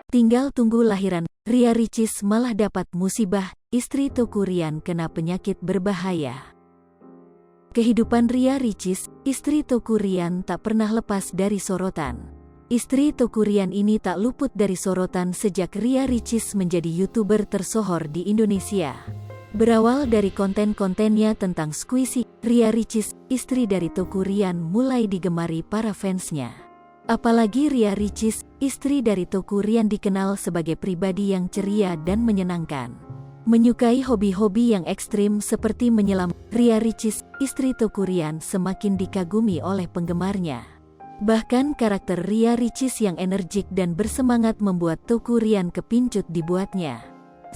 Tinggal tunggu lahiran, Ria Ricis malah dapat musibah, istri Teuku Ryan kena penyakit berbahaya. Kehidupan Ria Ricis, istri Teuku Ryan tak pernah lepas dari sorotan. Istri Teuku Ryan ini tak luput dari sorotan sejak Ria Ricis menjadi YouTuber tersohor di Indonesia. Berawal dari konten-kontennya tentang squishy, Ria Ricis, istri dari Teuku Ryan mulai digemari para fansnya. Apalagi Ria Ricis, istri dari Teuku Ryan dikenal sebagai pribadi yang ceria dan menyenangkan. Menyukai hobi-hobi yang ekstrim seperti menyelam, Ria Ricis, istri Teuku Ryan semakin dikagumi oleh penggemarnya. Bahkan karakter Ria Ricis yang energik dan bersemangat membuat Teuku Ryan kepincut dibuatnya.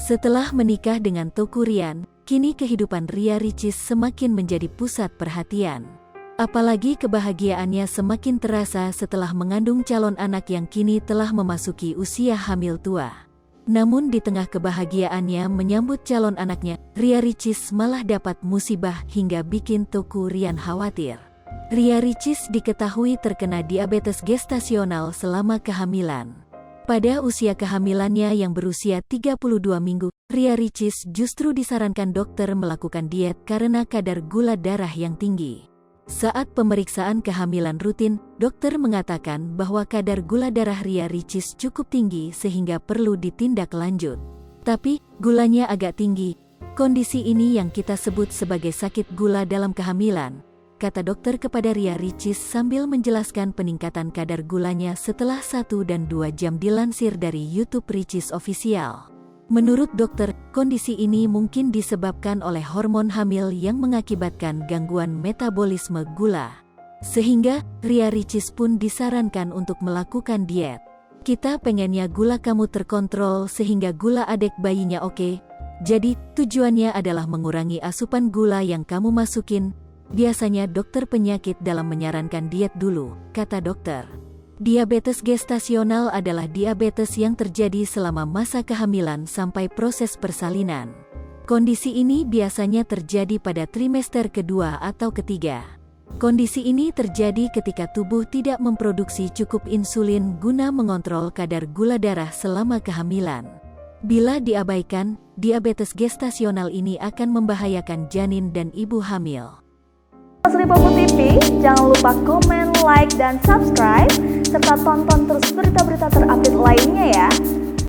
Setelah menikah dengan Teuku Ryan, kini kehidupan Ria Ricis semakin menjadi pusat perhatian. Apalagi kebahagiaannya semakin terasa setelah mengandung calon anak yang kini telah memasuki usia hamil tua. Namun di tengah kebahagiaannya menyambut calon anaknya, Ria Ricis malah dapat musibah hingga bikin Teuku Ryan khawatir. Ria Ricis diketahui terkena diabetes gestasional selama kehamilan. Pada usia kehamilannya yang berusia 32 minggu, Ria Ricis justru disarankan dokter melakukan diet karena kadar gula darah yang tinggi. Saat pemeriksaan kehamilan rutin, dokter mengatakan bahwa kadar gula darah Ria Ricis cukup tinggi sehingga perlu ditindak lanjut. Tapi, gulanya agak tinggi. Kondisi ini yang kita sebut sebagai sakit gula dalam kehamilan, kata dokter kepada Ria Ricis sambil menjelaskan peningkatan kadar gulanya setelah 1 dan 2 jam dilansir dari YouTube Ricis Official. Menurut dokter, kondisi ini mungkin disebabkan oleh hormon hamil yang mengakibatkan gangguan metabolisme gula. Sehingga, Ria Ricis pun disarankan untuk melakukan diet. Kita pengennya gula kamu terkontrol sehingga gula adik bayinya oke. Jadi, tujuannya adalah mengurangi asupan gula yang kamu masukin. Biasanya dokter penyakit dalam menyarankan diet dulu, kata dokter. Diabetes gestasional adalah diabetes yang terjadi selama masa kehamilan sampai proses persalinan. Kondisi ini biasanya terjadi pada trimester kedua atau ketiga. Kondisi ini terjadi ketika tubuh tidak memproduksi cukup insulin guna mengontrol kadar gula darah selama kehamilan. Bila diabaikan, diabetes gestasional ini akan membahayakan janin dan ibu hamil. Lipopo TV, jangan lupa komen, like, dan subscribe, serta tonton terus berita-berita terupdate lainnya ya.